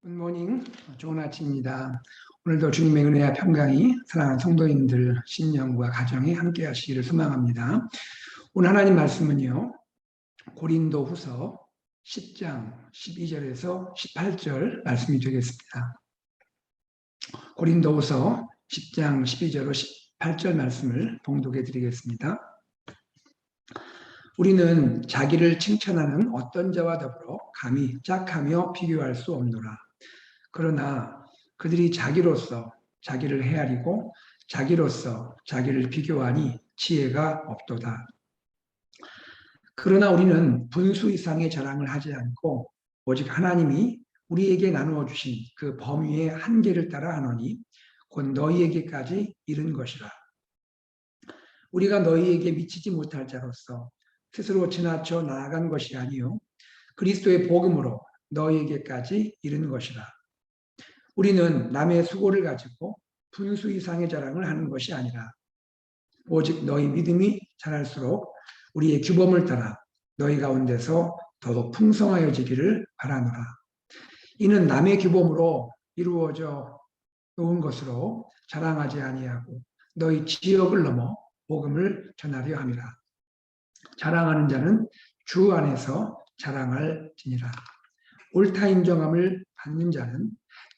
굿모닝, 좋은 아침입니다. 오늘도 주님의 은혜와 평강이 사랑하는 성도님들 신령과 가정에 함께 하시기를 소망합니다. 오늘 하나님 말씀은요, 고린도 후서 10장 12절에서 18절 말씀이 되겠습니다. 고린도 후서 10장 12절로 18절 말씀을 봉독해 드리겠습니다. 우리는 자기를 칭찬하는 어떤 자와 더불어 감히 짝하며 비교할 수 없노라. 그러나 그들이 자기로서 자기를 헤아리고 자기로서 자기를 비교하니 지혜가 없도다. 그러나 우리는 분수 이상의 자랑을 하지 않고 오직 하나님이 우리에게 나누어 주신 그 범위의 한계를 따라 하노니 곧 너희에게까지 이른 것이라. 우리가 너희에게 미치지 못할 자로서 스스로 지나쳐 나아간 것이 아니요 그리스도의 복음으로 너희에게까지 이른 것이라. 우리는 남의 수고를 가지고 분수 이상의 자랑을 하는 것이 아니라 오직 너희 믿음이 자랄수록 우리의 규범을 따라 너희 가운데서 더욱 풍성하여지기를 바라노라. 이는 남의 규범으로 이루어져 놓은 것으로 자랑하지 아니하고 너희 지역을 넘어 복음을 전하려 함이라. 자랑하는 자는 주 안에서 자랑할지니라. 옳다 인정함을 받는 자는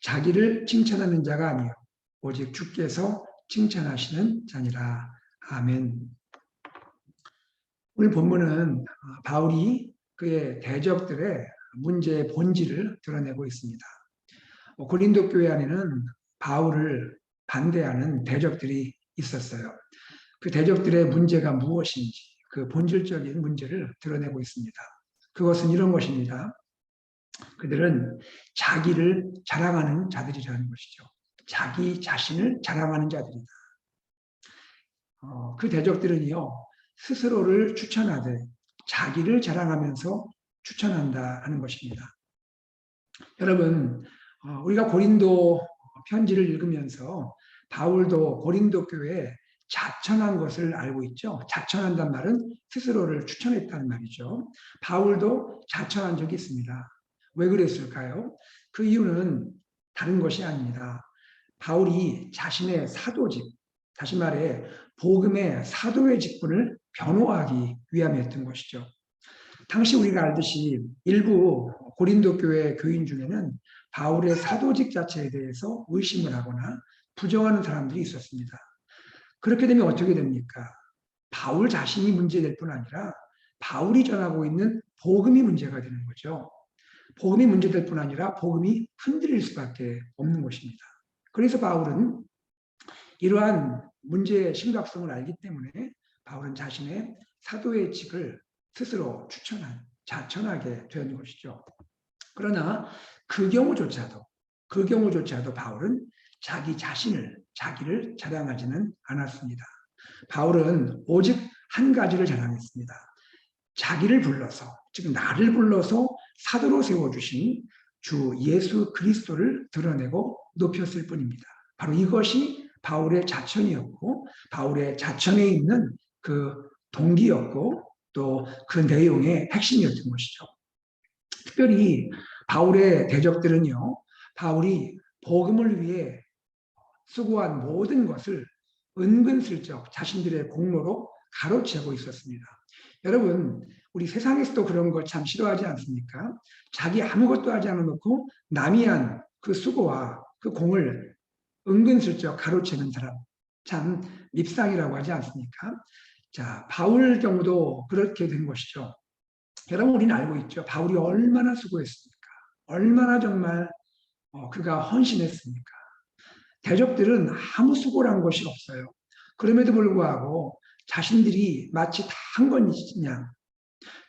자기를 칭찬하는 자가 아니요 오직 주께서 칭찬하시는 자니라. 아멘. 오늘 본문은 바울이 그의 대적들의 문제의 본질을 드러내고 있습니다. 고린도 교회 안에는 바울을 반대하는 대적들이 있었어요. 그 대적들의 문제가 무엇인지 그 본질적인 문제를 드러내고 있습니다. 그것은 이런 것입니다. 그들은 자기를 자랑하는 자들이라는 것이죠. 자기 자신을 자랑하는 자들이다. 그 대적들은요, 스스로를 추천하되 자기를 자랑하면서 추천한다 하는 것입니다. 여러분, 우리가 고린도 편지를 읽으면서 바울도 고린도 교회에 자천한 것을 알고 있죠. 자천한다는 말은 스스로를 추천했다는 말이죠. 바울도 자천한 적이 있습니다. 왜 그랬을까요? 그 이유는 다른 것이 아닙니다. 바울이 자신의 사도직, 다시 말해 복음의 사도의 직분을 변호하기 위함이었던 것이죠. 당시 우리가 알듯이 일부 고린도 교회 교인 중에는 바울의 사도직 자체에 대해서 의심을 하거나 부정하는 사람들이 있었습니다. 그렇게 되면 어떻게 됩니까? 바울 자신이 문제될 뿐 아니라 바울이 전하고 있는 복음이 문제가 되는 거죠. 복음이 문제될 뿐 아니라 복음이 흔들릴 수밖에 없는 것입니다. 그래서 바울은 이러한 문제의 심각성을 알기 때문에 바울은 자신의 사도의 직을 스스로 자천하게 된 것이죠. 그러나 그 경우조차도 바울은 자기를 자랑하지는 않았습니다. 바울은 오직 한 가지를 자랑했습니다. 자기를 불러서, 즉 나를 불러서 사도로 세워주신 주 예수 그리스도를 드러내고 높였을 뿐입니다. 바로 이것이 바울의 자천이었고 바울의 자천에 있는 그 동기였고 또 그 내용의 핵심이었던 것이죠. 특별히 바울의 대적들은요, 바울이 복음을 위해 수고한 모든 것을 은근슬쩍 자신들의 공로로 가로채고 있었습니다. 여러분, 우리 세상에서도 그런 거 참 싫어하지 않습니까? 자기 아무것도 하지 않아놓고 남이 한 그 수고와 그 공을 은근슬쩍 가로채는 사람, 참 밉상이라고 하지 않습니까? 자, 바울 경우도 그렇게 된 것이죠. 여러분, 우리는 알고 있죠. 바울이 얼마나 수고했습니까? 얼마나 정말 그가 헌신했습니까? 대적들은 아무 수고를 한 것이 없어요. 그럼에도 불구하고 자신들이 마치 다 한 것이냐.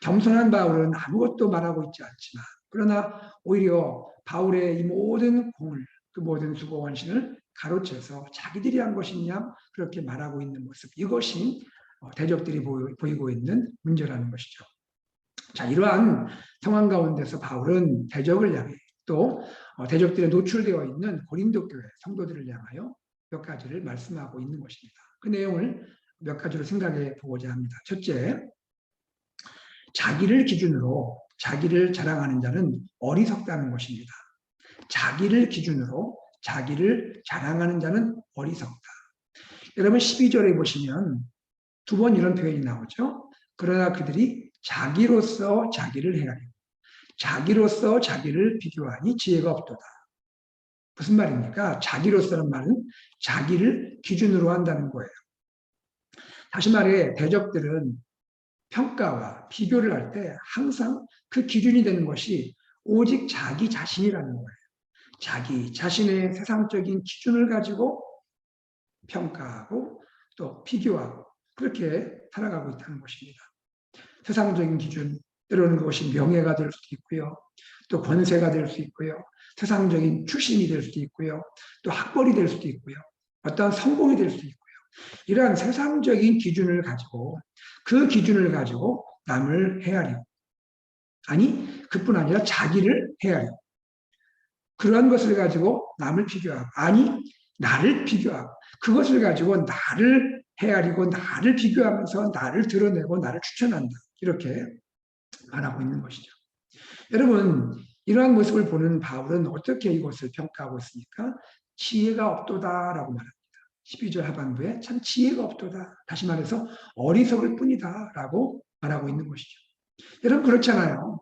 겸손한 바울은 아무것도 말하고 있지 않지만 그러나 오히려 바울의 이 모든 공을 그 모든 수고 헌신을 가로채서 자기들이 한 것이냐 그렇게 말하고 있는 모습, 이것이 대적들이 보이고 있는 문제라는 것이죠. 자, 이러한 상황 가운데서 바울은 대적을 향해 또 대적들에 노출되어 있는 고린도 교회 성도들을 향하여 몇 가지를 말씀하고 있는 것입니다. 그 내용을 몇 가지로 생각해 보고자 합니다. 첫째, 자기를 기준으로 자기를 자랑하는 자는 어리석다는 것입니다. 자기를 기준으로 자기를 자랑하는 자는 어리석다. 여러분 12절에 보시면 두 번 이런 표현이 나오죠. 그러나 그들이 자기로서 자기를 헤아리고 자기로서 자기를 비교하니 지혜가 없도다. 무슨 말입니까? 자기로서는 말은 자기를 기준으로 한다는 거예요. 다시 말해 대적들은 평가와 비교를 할 때 항상 그 기준이 되는 것이 오직 자기 자신이라는 거예요. 자기 자신의 세상적인 기준을 가지고 평가하고 또 비교하고 그렇게 살아가고 있다는 것입니다. 세상적인 기준, 때로는 그것이 명예가 될 수도 있고요. 또 권세가 될 수 있고요. 세상적인 출신이 될 수도 있고요. 또 학벌이 될 수도 있고요. 어떠한 성공이 될 수도 있고요. 이러한 세상적인 기준을 가지고 그 기준을 가지고 남을 헤아리고 아니 그뿐 아니라 자기를 헤아리고 그러한 것을 가지고 남을 비교하고 아니 나를 비교하고 그것을 가지고 나를 헤아리고 나를 비교하면서 나를 드러내고 나를 추천한다. 이렇게 말하고 있는 것이죠. 여러분 이러한 모습을 보는 바울은 어떻게 이것을 평가하고 있습니까? 지혜가 없도다라고 말합니다. 12절 하반부에 참 지혜가 없도다. 다시 말해서 어리석을 뿐이다 라고 말하고 있는 것이죠. 여러분 그렇잖아요.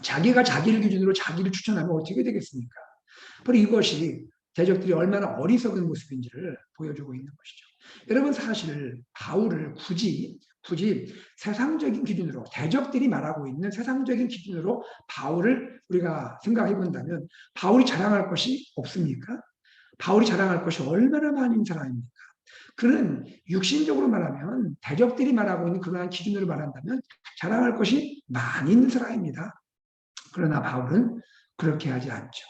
자기가 자기를 기준으로 자기를 추천하면 어떻게 되겠습니까? 바로 이것이 대적들이 얼마나 어리석은 모습인지를 보여주고 있는 것이죠. 여러분 사실 바울을 굳이 세상적인 기준으로 대적들이 말하고 있는 세상적인 기준으로 바울을 우리가 생각해 본다면 바울이 자랑할 것이 없습니까? 바울이 자랑할 것이 얼마나 많은 사람입니까? 그는 육신적으로 말하면 대적들이 말하고 있는 그러한 기준으로 말한다면 자랑할 것이 많이 있는 사람입니다. 그러나 바울은 그렇게 하지 않죠.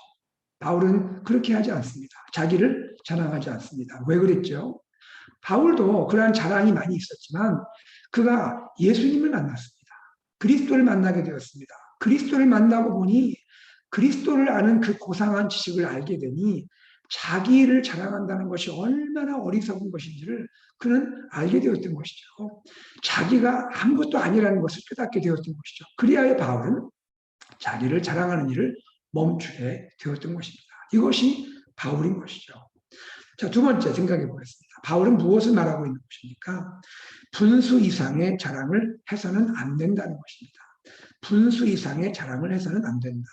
바울은 그렇게 하지 않습니다. 자기를 자랑하지 않습니다. 왜 그랬죠? 바울도 그러한 자랑이 많이 있었지만 그가 예수님을 만났습니다. 그리스도를 만나게 되었습니다. 그리스도를 만나고 보니 그리스도를 아는 그 고상한 지식을 알게 되니 자기를 자랑한다는 것이 얼마나 어리석은 것인지를 그는 알게 되었던 것이죠. 자기가 아무것도 아니라는 것을 깨닫게 되었던 것이죠. 그리하여 바울은 자기를 자랑하는 일을 멈추게 되었던 것입니다. 이것이 바울인 것이죠. 자, 두 번째 생각해 보겠습니다. 바울은 무엇을 말하고 있는 것입니까? 분수 이상의 자랑을 해서는 안 된다는 것입니다. 분수 이상의 자랑을 해서는 안 된다.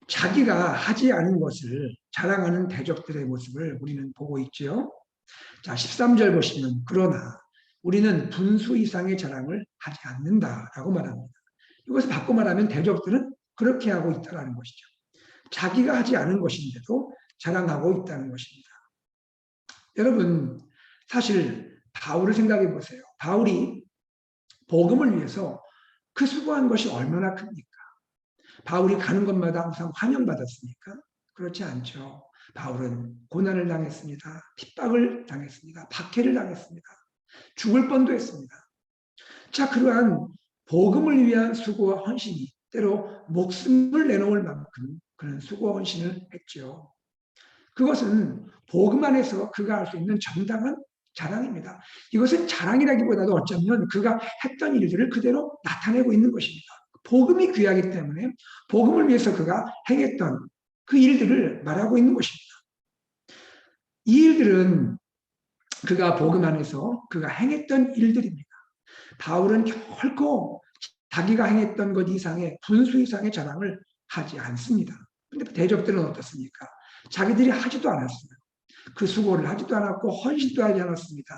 자기가 하지 않은 것을 자랑하는 대적들의 모습을 우리는 보고 있죠. 자, 13절 보시면 그러나 우리는 분수 이상의 자랑을 하지 않는다라고 말합니다. 이것을 바꿔 말하면 대적들은 그렇게 하고 있다는 것이죠. 자기가 하지 않은 것인데도 자랑하고 있다는 것입니다. 여러분 사실 바울을 생각해 보세요. 바울이 복음을 위해서 그 수고한 것이 얼마나 큽니까? 바울이 가는 곳마다 항상 환영받았습니까? 그렇지 않죠. 바울은 고난을 당했습니다. 핍박을 당했습니다. 박해를 당했습니다. 죽을 뻔도 했습니다. 자, 그러한 복음을 위한 수고와 헌신이 때로 목숨을 내놓을 만큼 그런 수고와 헌신을 했죠. 그것은 복음 안에서 그가 할 수 있는 정당한 자랑입니다. 이것은 자랑이라기보다도 어쩌면 그가 했던 일들을 그대로 나타내고 있는 것입니다. 복음이 귀하기 때문에 복음을 위해서 그가 행했던 그 일들을 말하고 있는 것입니다. 이 일들은 그가 복음 안에서 그가 행했던 일들입니다. 바울은 결코 자기가 행했던 것 이상의 분수 이상의 자랑을 하지 않습니다. 그런데 대적들은 어떻습니까? 자기들이 하지도 않았어요. 그 수고를 하지도 않았고 헌신도 하지 않았습니다.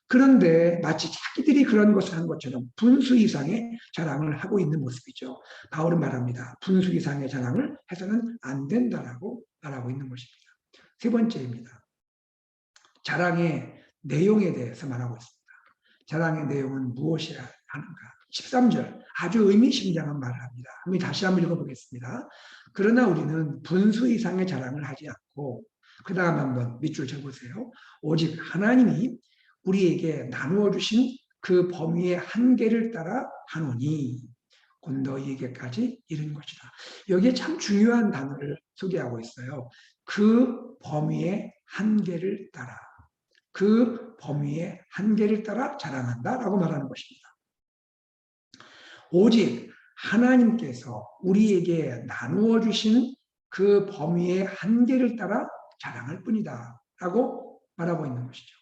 그런데 마치 자기들이 그런 것을 한 것처럼 분수 이상의 자랑을 하고 있는 모습이죠. 바울은 말합니다. 분수 이상의 자랑을 해서는 안 된다라고 말하고 있는 것입니다. 세 번째입니다. 자랑의 내용에 대해서 말하고 있습니다. 자랑의 내용은 무엇이라 하는가? 13절 아주 의미심장한 말을 합니다. 한번 다시 한번 읽어보겠습니다. 그러나 우리는 분수 이상의 자랑을 하지 않고 그 다음 한번 밑줄 쳐보세요. 오직 하나님이 우리에게 나누어 주신 그 범위의 한계를 따라 하노니 곧 너희에게까지 이른 것이다. 여기에 참 중요한 단어를 소개하고 있어요. 그 범위의 한계를 따라. 그 범위의 한계를 따라 자랑한다라고 말하는 것입니다. 오직 하나님께서 우리에게 나누어 주신 그 범위의 한계를 따라 자랑할 뿐이다 라고 말하고 있는 것이죠.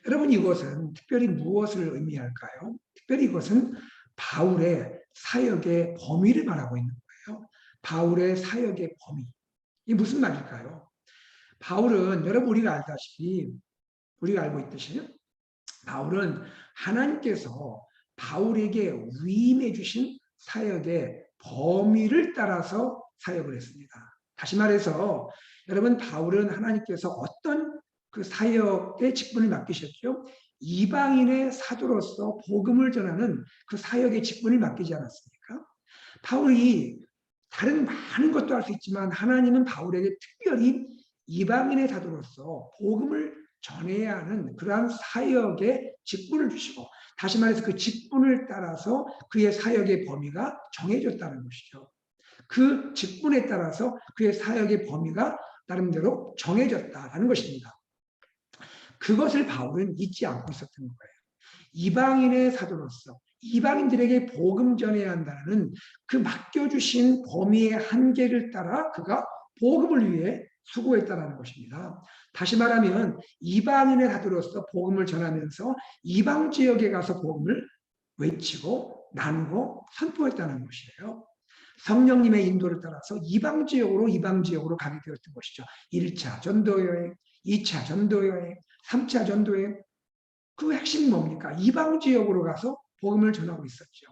여러분, 이것은 특별히 무엇을 의미할까요? 특별히 이것은 바울의 사역의 범위를 말하고 있는 거예요. 바울의 사역의 범위. 이게 무슨 말일까요? 바울은 여러분, 우리가 알고 있듯이 바울은 하나님께서 바울에게 위임해 주신 사역의 범위를 따라서 사역을 했습니다. 다시 말해서 여러분, 바울은 하나님께서 어떤 그 사역의 직분을 맡기셨죠? 이방인의 사도로서 복음을 전하는 그 사역의 직분을 맡기지 않았습니까? 바울이 다른 많은 것도 할 수 있지만 하나님은 바울에게 특별히 이방인의 사도로서 복음을 전해야 하는 그러한 사역의 직분을 주시고, 다시 말해서 그 직분을 따라서 그의 사역의 범위가 정해졌다는 것이죠. 그 직분에 따라서 그의 사역의 범위가 나름대로 정해졌다는 것입니다. 그것을 바울은 잊지 않고 있었던 거예요. 이방인의 사도로서 이방인들에게 복음 전해야 한다는 그 맡겨주신 범위의 한계를 따라 그가 복음을 위해 수고했다는 것입니다. 다시 말하면 이방인의 사도로서 복음을 전하면서 이방 지역에 가서 복음을 외치고 나누고 선포했다는 것이에요. 성령님의 인도를 따라서 이방 지역으로 가게 되었던 것이죠. 1차 전도여행, 2차 전도여행, 3차 전도여행. 그 핵심이 뭡니까? 이방 지역으로 가서 복음을 전하고 있었죠.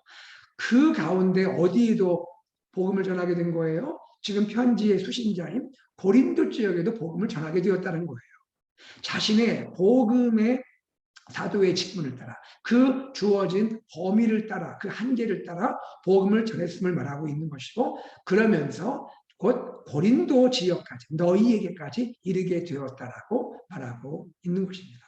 그 가운데 어디에도 복음을 전하게 된 거예요? 지금 편지의 수신자인 고린도 지역에도 복음을 전하게 되었다는 거예요. 자신의 복음의 사도의 직분을 따라 그 주어진 범위를 따라 그 한계를 따라 복음을 전했음을 말하고 있는 것이고, 그러면서 곧 고린도 지역까지 너희에게까지 이르게 되었다라고 말하고 있는 것입니다.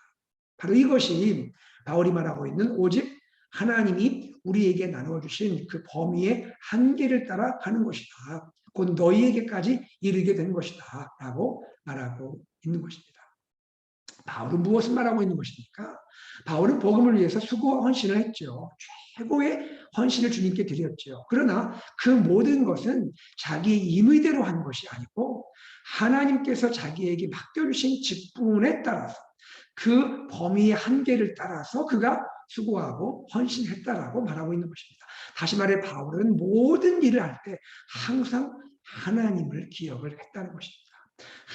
바로 이것이 바울이 말하고 있는 오직 하나님이 우리에게 나눠주신 그 범위의 한계를 따라 가는 것이다. 곧 너희에게까지 이르게 된 것이다 라고 말하고 있는 것입니다. 바울은 무엇을 말하고 있는 것입니까? 바울은 복음을 위해서 수고와 헌신을 했죠. 최고의 헌신을 주님께 드렸죠. 그러나 그 모든 것은 자기의 임의대로 한 것이 아니고 하나님께서 자기에게 맡겨주신 직분에 따라서 그 범위의 한계를 따라서 그가 수고하고 헌신했다라고 말하고 있는 것입니다. 다시 말해 바울은 모든 일을 할 때 항상 하나님을 기억을 했다는 것입니다.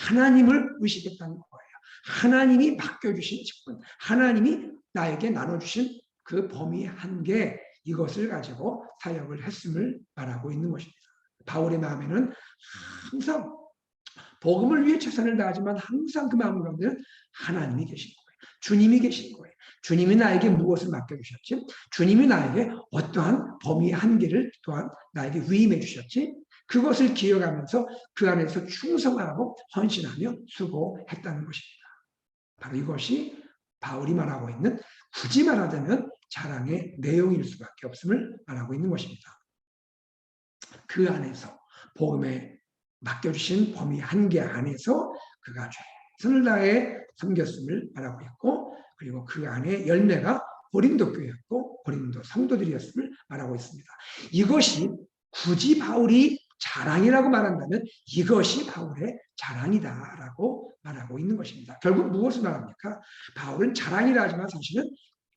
하나님을 의식했다는 거예요. 하나님이 맡겨주신 직분, 하나님이 나에게 나눠주신 그 범위의 한계, 이것을 가지고 사역을 했음을 말하고 있는 것입니다. 바울의 마음에는 항상 복음을 위해 최선을 다하지만 항상 그 마음 가운데는 하나님이 계신 거예요. 주님이 계신 거예요. 주님이 나에게 무엇을 맡겨주셨지? 주님이 나에게 어떠한 범위의 한계를 또한 나에게 위임해 주셨지? 그것을 기억하면서 그 안에서 충성하고 헌신하며 수고했다는 것입니다. 바로 이것이 바울이 말하고 있는, 굳이 말하자면 자랑의 내용일 수밖에 없음을 말하고 있는 것입니다. 그 안에서 복음에 맡겨주신 범위 한계 안에서 그가 최선을 다해 섬겼음을 말하고 있고, 그리고 그 안에 열매가 고린도 교회였고 고린도 성도들이었음을 말하고 있습니다. 이것이 굳이 바울이 자랑이라고 말한다면 이것이 바울의 자랑이다라고 말하고 있는 것입니다. 결국 무엇을 말합니까? 바울은 자랑이라 하지만 사실은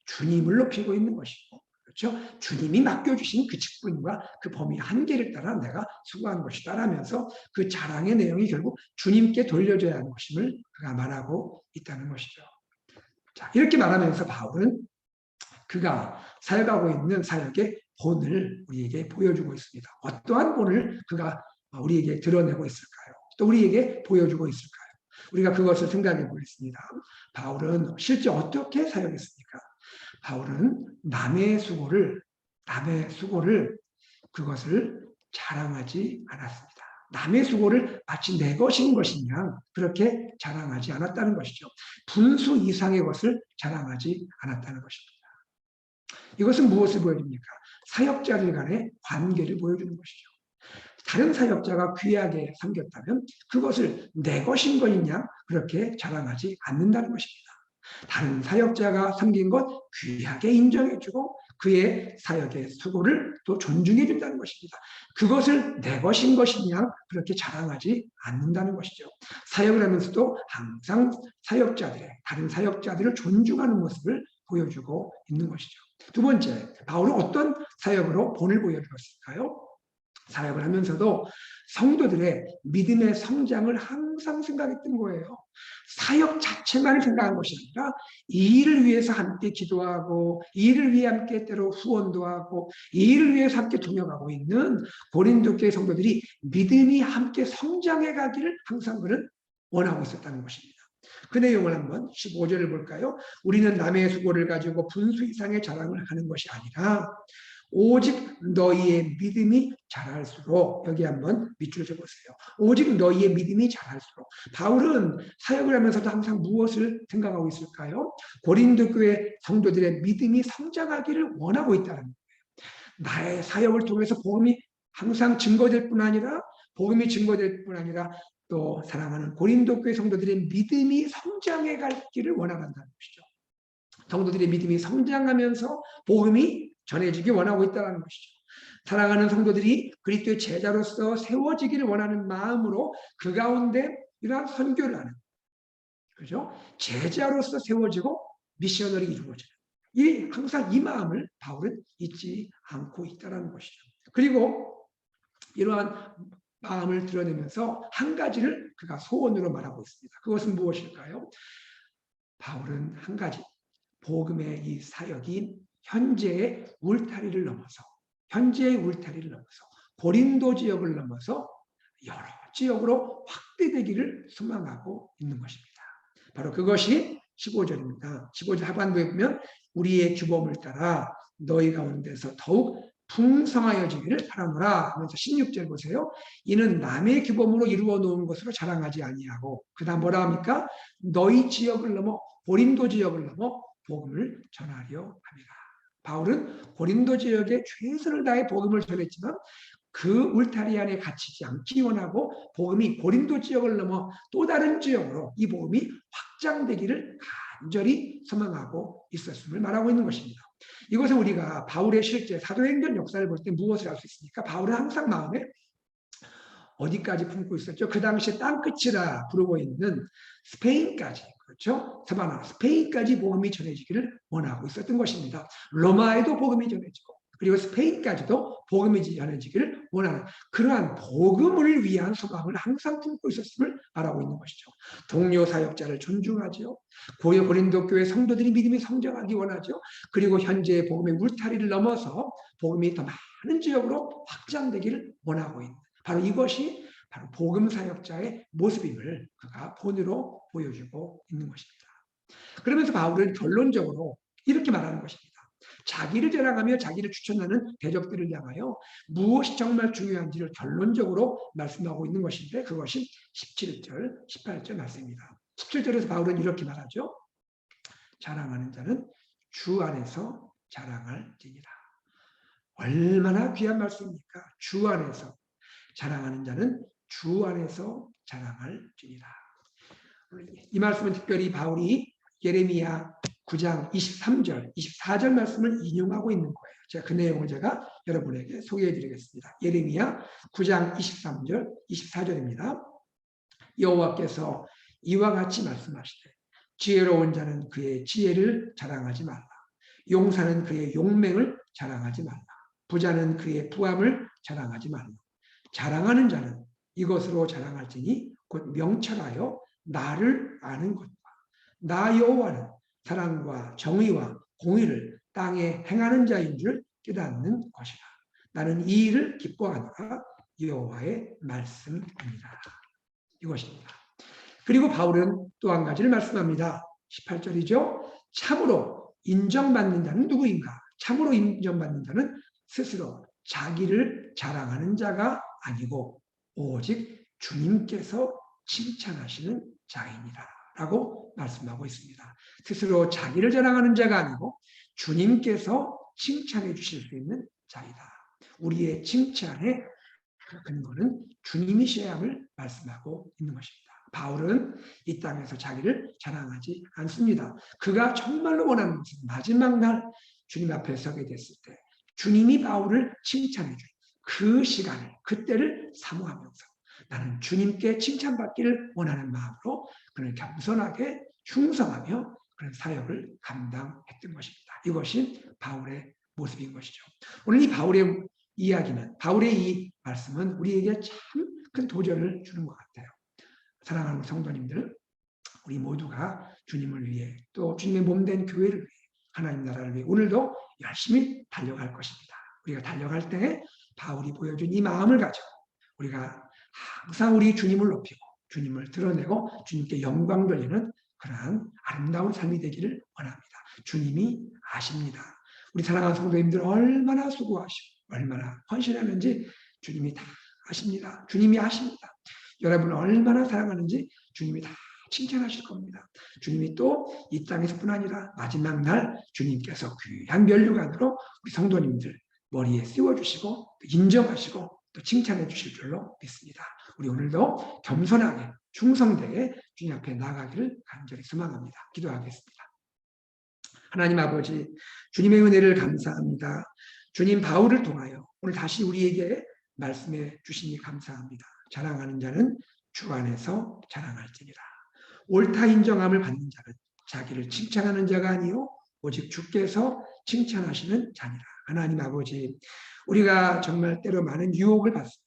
주님을 높이고 있는 것이고, 그렇죠? 주님이 맡겨주신 그 직분과 그 범위 한계를 따라 내가 수고한 것이다라면서 그 자랑의 내용이 결국 주님께 돌려줘야 하는 것임을 그가 말하고 있다는 것이죠. 자, 이렇게 말하면서 바울은 그가 사역하고 있는 사역의 본을 우리에게 보여주고 있습니다. 어떠한 본을 그가 우리에게 드러내고 있을까요? 또 우리에게 보여주고 있을까요? 우리가 그것을 생각해 보겠습니다. 바울은 실제 어떻게 사역했습니까? 바울은 남의 수고를 그것을 자랑하지 않았습니다. 남의 수고를 마치 내 것인 것이냐 그렇게 자랑하지 않았다는 것이죠. 분수 이상의 것을 자랑하지 않았다는 것입니다. 이것은 무엇을 보여줍니까? 사역자들 간의 관계를 보여주는 것이죠. 다른 사역자가 귀하게 섬겼다면 그것을 내 것인 것이냐 그렇게 자랑하지 않는다는 것입니다. 다른 사역자가 섬긴 것 귀하게 인정해주고 그의 사역의 수고를 또 존중해 준다는 것입니다. 그것을 내 것인 것이냐 그렇게 자랑하지 않는다는 것이죠. 사역을 하면서도 항상 다른 사역자들을 존중하는 모습을 보여주고 있는 것이죠. 두 번째, 바울은 어떤 사역으로 본을 보여주었을까요? 사역을 하면서도 성도들의 믿음의 성장을 항상 생각했던 거예요. 사역 자체만을 생각한 것이 아니라 이 일을 위해서 함께 기도하고 이 일을 위해 함께 때로 후원도 하고 이 일을 위해서 함께 동역하고 있는 고린도 교회 성도들이 믿음이 함께 성장해 가기를 항상 그는 원하고 있었다는 것입니다. 그 내용을 한번 15절을 볼까요? 우리는 남의 수고를 가지고 분수 이상의 자랑을 하는 것이 아니라 오직 너희의 믿음이 자랄수록, 여기 한번 밑줄 쳐보세요. 오직 너희의 믿음이 자랄수록. 바울은 사역을 하면서도 항상 무엇을 생각하고 있을까요? 고린도 교회 성도들의 믿음이 성장하기를 원하고 있다는 거예요. 나의 사역을 통해서 복음이 항상 증거될 뿐 아니라 또 사랑하는 고린도 교회 성도들의 믿음이 성장해 갈 길을 원한다는 것이죠. 성도들의 믿음이 성장하면서 복음이 전해지기 원하고 있다는 것이죠. 사랑하는 성도들이 그리스도의 제자로서 세워지기를 원하는 마음으로 그 가운데 이러한 선교를 하는, 그죠? 제자로서 세워지고 미셔널이 이루어지는 항상 이 마음을 바울은 잊지 않고 있다는 것이죠. 그리고 이러한 마음을 드러내면서 한 가지를 그가 소원으로 말하고 있습니다. 그것은 무엇일까요? 바울은 한 가지, 복음의 이 사역이 현재의 울타리를 넘어서 고린도 지역을 넘어서 여러 지역으로 확대되기를 소망하고 있는 것입니다. 바로 그것이 15절입니다. 15절 하반부에 보면 우리의 규범을 따라 너희 가운데서 더욱 풍성하여지기를 바라노라 하면서 16절 보세요. 이는 남의 규범으로 이루어 놓은 것으로 자랑하지 아니하고, 그 다음 뭐라 합니까? 너희 지역을 넘어 고린도 지역을 넘어 복음을 전하려 합니다. 바울은 고린도 지역에 최선을 다해 복음을 전했지만 그 울타리 안에 갇히지 않기 원하고 복음이 고린도 지역을 넘어 또 다른 지역으로 이 복음이 확장되기를 간절히 소망하고 있었음을 말하고 있는 것입니다. 이것은 우리가 바울의 실제 사도행전 역사를 볼 때 무엇을 알 수 있습니까? 바울은 항상 마음에 어디까지 품고 있었죠? 그 당시에 땅끝이라 부르고 있는 스페인까지, 그렇죠? 사바나, 스페인까지 복음이 전해지기를 원하고 있었던 것입니다. 로마에도 복음이 전해지고, 그리고 스페인까지도 복음이 전해지기를 원하는 그러한 복음을 위한 소망을 항상 품고 있었음을 말하고 있는 것이죠. 동료 사역자를 존중하죠. 고린도 교회 성도들이 믿음이 성장하기 원하죠. 그리고 현재의 복음의 울타리를 넘어서 복음이 더 많은 지역으로 확장되기를 원하고 있는, 바로 이것이 바로 복음 사역자의 모습임을 그가 본으로 보여주고 있는 것입니다. 그러면서 바울은 결론적으로 이렇게 말하는 것입니다. 자기를 자랑하며 자기를 추천하는 대적들을 향하여 무엇이 정말 중요한지를 결론적으로 말씀하고 있는 것인데, 그것이 17절, 18절 말씀입니다. 17절에서 바울은 이렇게 말하죠. 자랑하는 자는 주 안에서 자랑할지니라. 얼마나 귀한 말씀입니까? 주 안에서 자랑하는 자는 주 안에서 자랑할지니라. 이 말씀은 특별히 바울이 예레미야 9장 23절, 24절 말씀을 인용하고 있는 거예요. 제가 그 내용을 여러분에게 소개해 드리겠습니다. 예레미야 9장 23절, 24절입니다. 여호와께서 이와 같이 말씀하시되 지혜로운 자는 그의 지혜를 자랑하지 말라. 용사는 그의 용맹을 자랑하지 말라. 부자는 그의 부함을 자랑하지 말라. 자랑하는 자는 이것으로 자랑할지니 곧 명철하여 나를 아는 것과 나 여호와는 사랑과 정의와 공의를 땅에 행하는 자인 줄 깨닫는 것이라. 나는 이 일을 기뻐하노라. 여호와의 말씀입니다. 이것입니다. 그리고 바울은 또 한 가지를 말씀합니다. 18절이죠. 참으로 인정받는 자는 누구인가? 참으로 인정받는 자는 스스로 자기를 자랑하는 자가 아니고 오직 주님께서 칭찬하시는 자이니라 라고 말씀하고 있습니다. 스스로 자기를 자랑하는 자가 아니고 주님께서 칭찬해 주실 수 있는 자이다. 우리의 칭찬의 근거는 주님이셔야 함을 말씀하고 있는 것입니다. 바울은 이 땅에서 자기를 자랑하지 않습니다. 그가 정말로 원하는 것은 마지막 날 주님 앞에 서게 됐을 때 주님이 바울을 칭찬해 준 그 시간을, 그때를 사모하면서 나는 주님께 칭찬받기를 원하는 마음으로 그는 겸손하게 충성하며 그런 사역을 감당했던 것입니다. 이것이 바울의 모습인 것이죠. 오늘 이 바울의 이야기는, 바울의 이 말씀은 우리에게 참 큰 도전을 주는 것 같아요. 사랑하는 성도님들, 우리 모두가 주님을 위해 또 주님의 몸된 교회를 위해 하나님 나라를 위해 오늘도 열심히 달려갈 것입니다. 우리가 달려갈 때 바울이 보여준 이 마음을 가지고 우리가 항상 우리 주님을 높이고 주님을 드러내고 주님께 영광 돌리는 그러한 아름다운 삶이 되기를 원합니다. 주님이 아십니다. 우리 사랑하는 성도님들 얼마나 수고하시고 얼마나 헌신하는지 주님이 다 아십니다. 주님이 아십니다. 여러분을 얼마나 사랑하는지 주님이 다 칭찬하실 겁니다. 주님이 또 이 땅에서뿐 아니라 마지막 날 주님께서 귀한 면류관으로 우리 성도님들 머리에 씌워주시고 인정하시고 또 칭찬해 주실 줄로 믿습니다. 우리 오늘도 겸손하게 충성되게 주님 앞에 나가기를 간절히 소망합니다. 기도하겠습니다. 하나님 아버지, 주님의 은혜를 감사합니다. 주님 바울을 통하여 오늘 다시 우리에게 말씀해 주시니 감사합니다. 자랑하는 자는 주 안에서 자랑할지니라. 옳다 인정함을 받는 자는 자기를 칭찬하는 자가 아니요 오직 주께서 칭찬하시는 자니라. 하나님 아버지, 우리가 정말 때로 많은 유혹을 받습니다.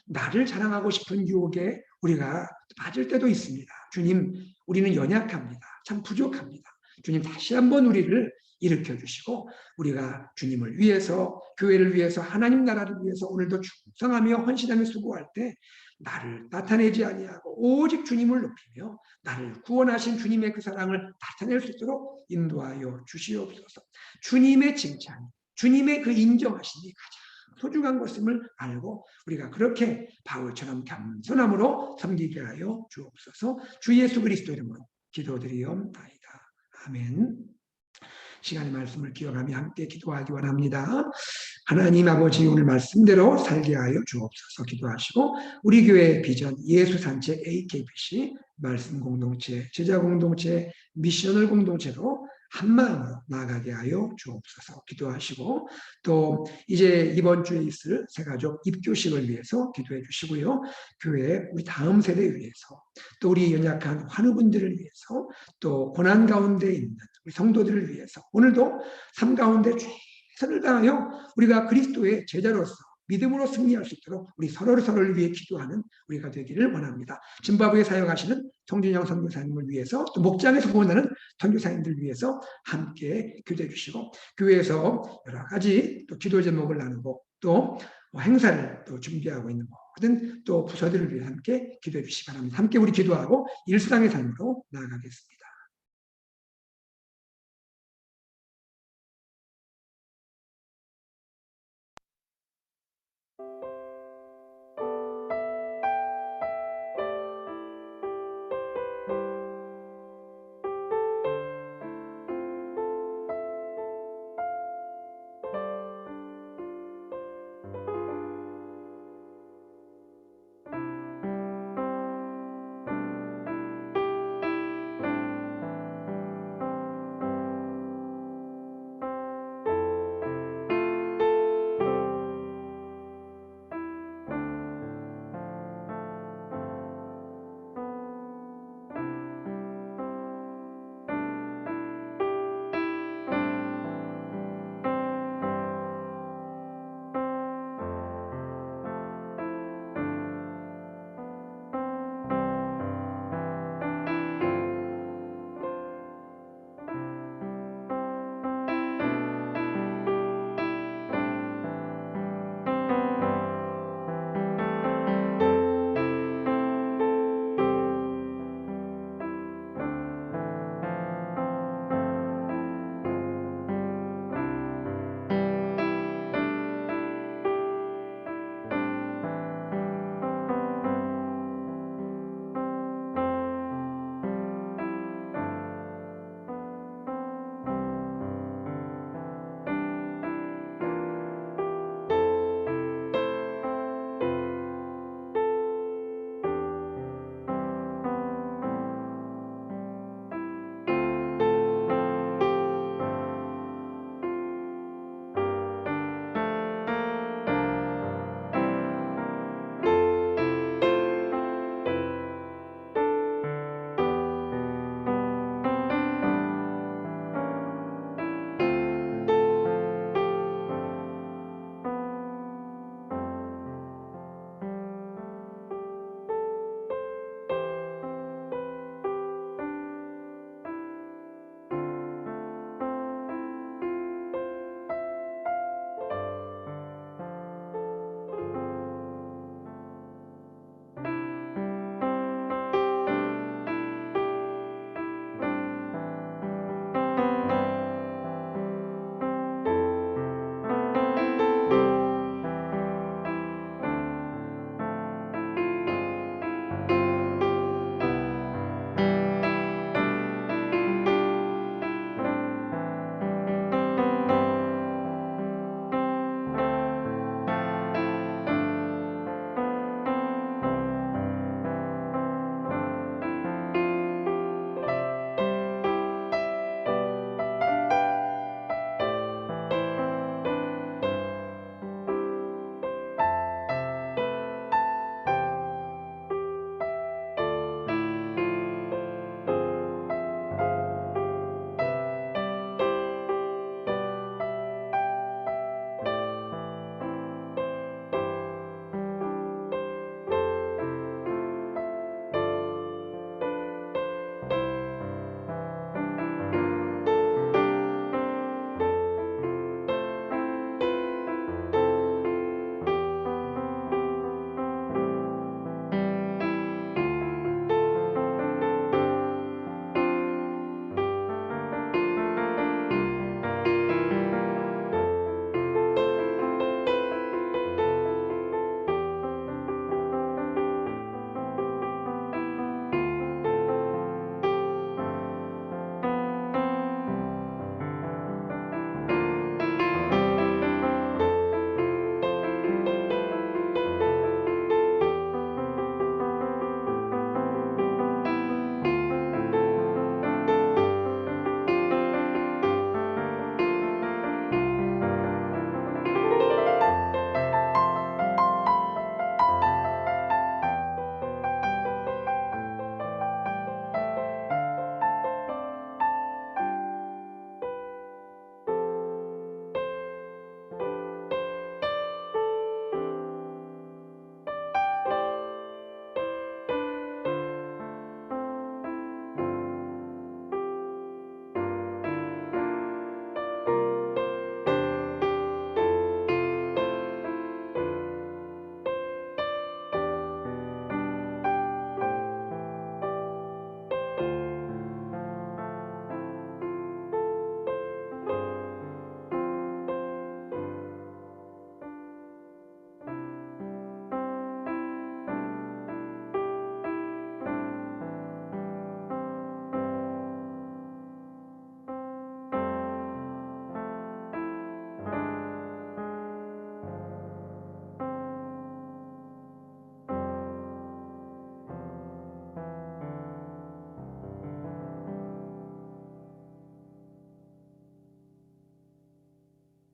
나를 자랑하고 싶은 유혹에 우리가 빠질 때도 있습니다. 주님, 우리는 연약합니다. 참 부족합니다. 주님 다시 한번 우리를 일으켜 주시고 우리가 주님을 위해서, 교회를 위해서, 하나님 나라를 위해서 오늘도 충성하며 헌신하며 수고할 때 나를 나타내지 아니하고 오직 주님을 높이며 나를 구원하신 주님의 그 사랑을 나타낼 수 있도록 인도하여 주시옵소서. 주님의 칭찬, 주님의 그 인정하심이 가장 소중한 것임을 알고 우리가 그렇게 바울처럼 겸손함으로 섬기게 하여 주옵소서. 주 예수 그리스도 이름으로 기도드리옵나이다. 아멘. 시간의 말씀을 기억하며 함께 기도하기 원합니다. 하나님 아버지, 오늘 말씀대로 살게 하여 주옵소서. 기도하시고 우리 교회의 비전 예수산책 AKBC 말씀 공동체, 제자 공동체, 미셔널 공동체로 한마음으로 나아가게 하여 주옵소서. 기도하시고 또 이제 이번 주에 있을 새가족 입교식을 위해서 기도해 주시고요. 교회 우리 다음 세대 위해서 또 우리 연약한 환우분들을 위해서 또 고난 가운데 있는 우리 성도들을 위해서 오늘도 삶 가운데 최선을 다하여 우리가 그리스도의 제자로서 믿음으로 승리할 수 있도록 우리 서로를 위해 기도하는 우리가 되기를 원합니다. 짐바브웨 사역하시는 송진영 선교사님을 위해서 또 목장에서 구원하는 선교사님들 위해서 함께 기도해 주시고 교회에서 여러 가지 또 기도 제목을 나누고 또 행사를 또 준비하고 있는 모든 또 부서들을 위해 함께 기도해 주시기 바랍니다. 함께 우리 기도하고 일상의 삶으로 나아가겠습니다.